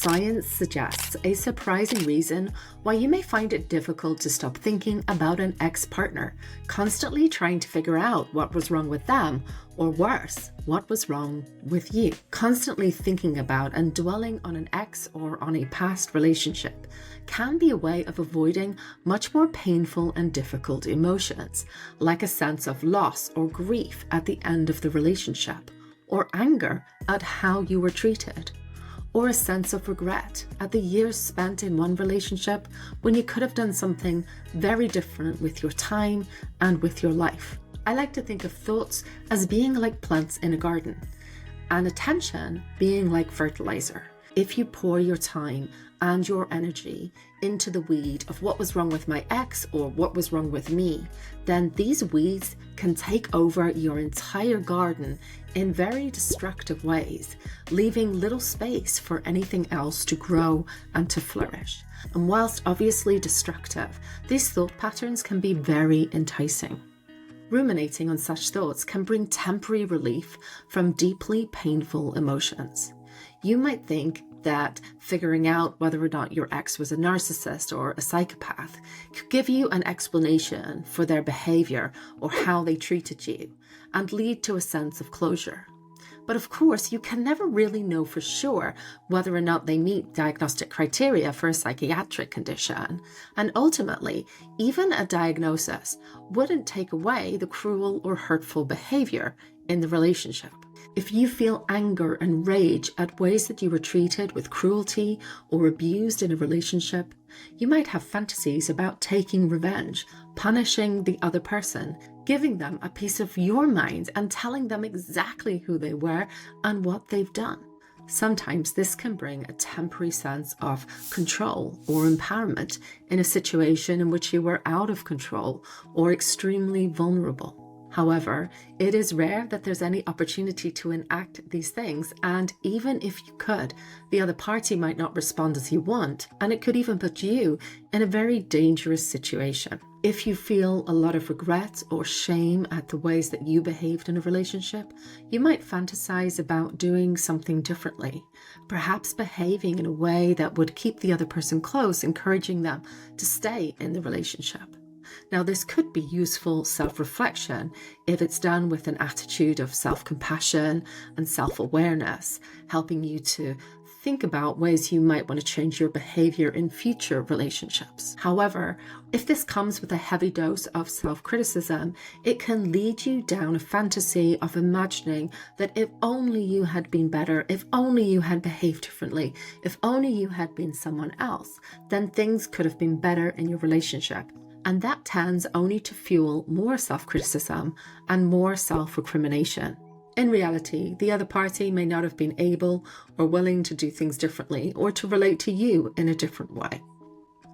Science suggests a surprising reason why you may find it difficult to stop thinking about an ex-partner, constantly trying to figure out what was wrong with them, or worse, what was wrong with you. Constantly thinking about and dwelling on an ex or on a past relationship can be a way of avoiding much more painful and difficult emotions, like a sense of loss or grief at the end of the relationship, or anger at how you were treated, or a sense of regret at the years spent in one relationship when you could have done something very different with your time and with your life. I like to think of thoughts as being like plants in a garden, and attention being like fertilizer. If you pour your time and your energy into the weed of what was wrong with my ex or what was wrong with me, then these weeds can take over your entire garden in very destructive ways, leaving little space for anything else to grow and to flourish. And whilst obviously destructive, these thought patterns can be very enticing. Ruminating on such thoughts can bring temporary relief from deeply painful emotions. You might think that figuring out whether or not your ex was a narcissist or a psychopath could give you an explanation for their behavior or how they treated you and lead to a sense of closure. But of course, you can never really know for sure whether or not they meet diagnostic criteria for a psychiatric condition. And ultimately, even a diagnosis wouldn't take away the cruel or hurtful behavior in the relationship. If you feel anger and rage at ways that you were treated with cruelty or abused in a relationship, you might have fantasies about taking revenge, punishing the other person, giving them a piece of your mind and telling them exactly who they were and what they've done. Sometimes this can bring a temporary sense of control or empowerment in a situation in which you were out of control or extremely vulnerable. However, it is rare that there's any opportunity to enact these things, and even if you could, the other party might not respond as you want, and it could even put you in a very dangerous situation. If you feel a lot of regret or shame at the ways that you behaved in a relationship, you might fantasize about doing something differently, perhaps behaving in a way that would keep the other person close, encouraging them to stay in the relationship. Now, this could be useful self-reflection if it's done with an attitude of self-compassion and self-awareness, helping you to think about ways you might want to change your behavior in future relationships. However, if this comes with a heavy dose of self-criticism, it can lead you down a fantasy of imagining that if only you had been better, if only you had behaved differently, if only you had been someone else, then things could have been better in your relationship. And that tends only to fuel more self-criticism and more self-recrimination. In reality, the other party may not have been able or willing to do things differently or to relate to you in a different way.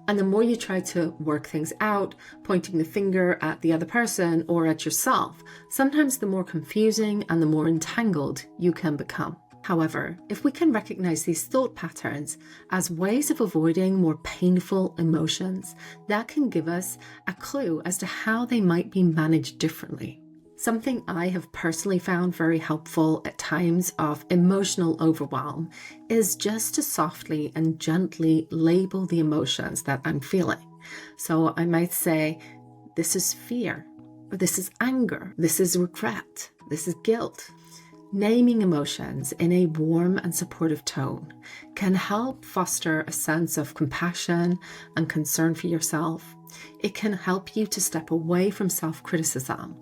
And the more you try to work things out, pointing the finger at the other person or at yourself, sometimes the more confusing and the more entangled you can become. However, if we can recognize these thought patterns as ways of avoiding more painful emotions, that can give us a clue as to how they might be managed differently. Something I have personally found very helpful at times of emotional overwhelm is just to softly and gently label the emotions that I'm feeling. So I might say, this is fear, or this is anger, this is regret, this is guilt. Naming emotions in a warm and supportive tone can help foster a sense of compassion and concern for yourself. It can help you to step away from self-criticism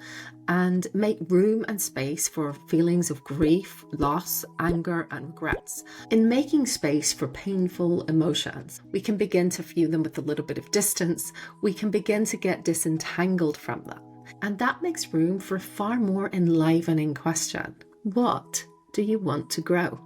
and make room and space for feelings of grief, loss, anger, and regrets. In making space for painful emotions, we can begin to view them with a little bit of distance. We can begin to get disentangled from them. And that makes room for a far more enlivening question. What do you want to grow?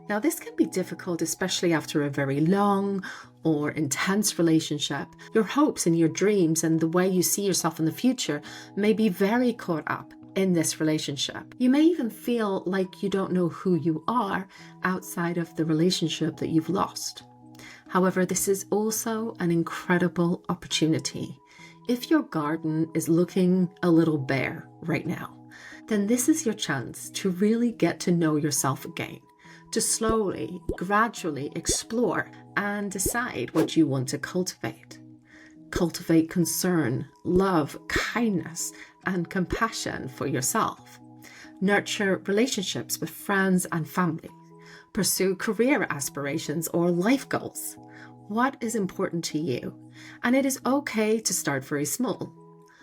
Now, this can be difficult, especially after a very long or intense relationship. Your hopes and your dreams and the way you see yourself in the future may be very caught up in this relationship. You may even feel like you don't know who you are outside of the relationship that you've lost. However, this is also an incredible opportunity. If your garden is looking a little bare right now, then this is your chance to really get to know yourself again, to slowly, gradually explore and decide what you want to cultivate. Cultivate concern, love, kindness, and compassion for yourself. Nurture relationships with friends and family. Pursue career aspirations or life goals. What is important to you? And it is okay to start very small.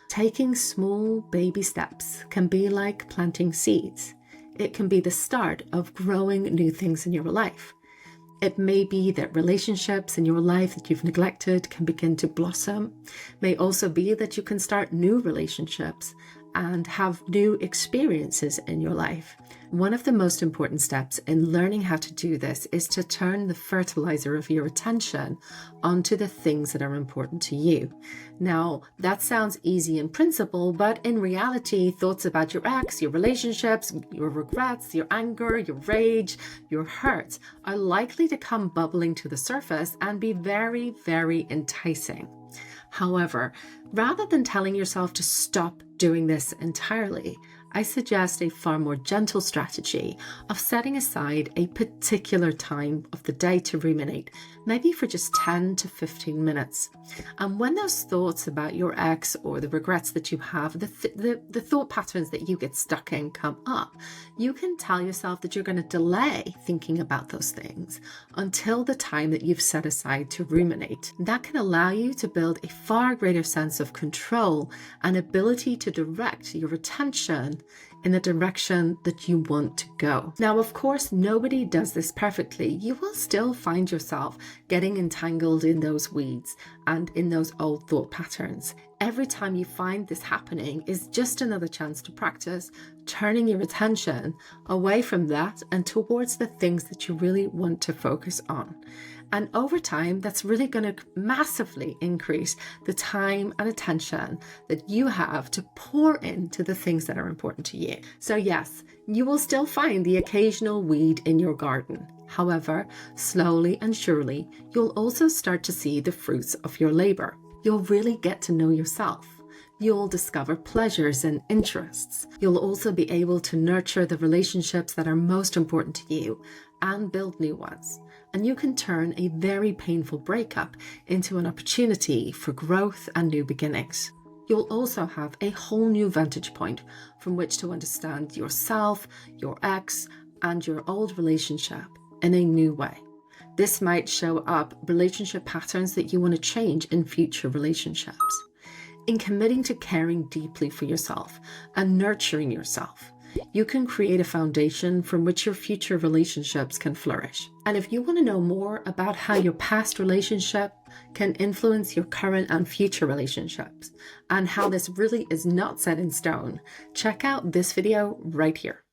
Taking small baby steps can be like planting seeds. It can be the start of growing new things in your life. It may be that relationships in your life that you've neglected can begin to blossom. It may also be that you can start new relationships and have new experiences in your life. One of the most important steps in learning how to do this is to turn the fertilizer of your attention onto the things that are important to you. Now, that sounds easy in principle, but in reality, thoughts about your ex, your relationships, your regrets, your anger, your rage, your hurt are likely to come bubbling to the surface and be very, very enticing. However, rather than telling yourself to stop doing this entirely, I suggest a far more gentle strategy of setting aside a particular time of the day to ruminate, maybe for just 10 to 15 minutes. And when those thoughts about your ex or the regrets that you have, the thought patterns that you get stuck in come up, you can tell yourself that you're going to delay thinking about those things until the time that you've set aside to ruminate. That can allow you to build a far greater sense of control and ability to direct your attention in the direction that you want to go. Now, of course, nobody does this perfectly. You will still find yourself getting entangled in those weeds and in those old thought patterns. Every time you find this happening is just another chance to practice turning your attention away from that and towards the things that you really want to focus on. And over time, that's really going to massively increase the time and attention that you have to pour into the things that are important to you. So yes, you will still find the occasional weed in your garden. However, slowly and surely, you'll also start to see the fruits of your labor. You'll really get to know yourself. You'll discover pleasures and interests. You'll also be able to nurture the relationships that are most important to you and build new ones. And you can turn a very painful breakup into an opportunity for growth and new beginnings. You'll also have a whole new vantage point from which to understand yourself, your ex, and your old relationship in a new way. This might show up relationship patterns that you want to change in future relationships. In committing to caring deeply for yourself and nurturing yourself, you can create a foundation from which your future relationships can flourish. And if you want to know more about how your past relationship can influence your current and future relationships, and how this really is not set in stone, check out this video right here.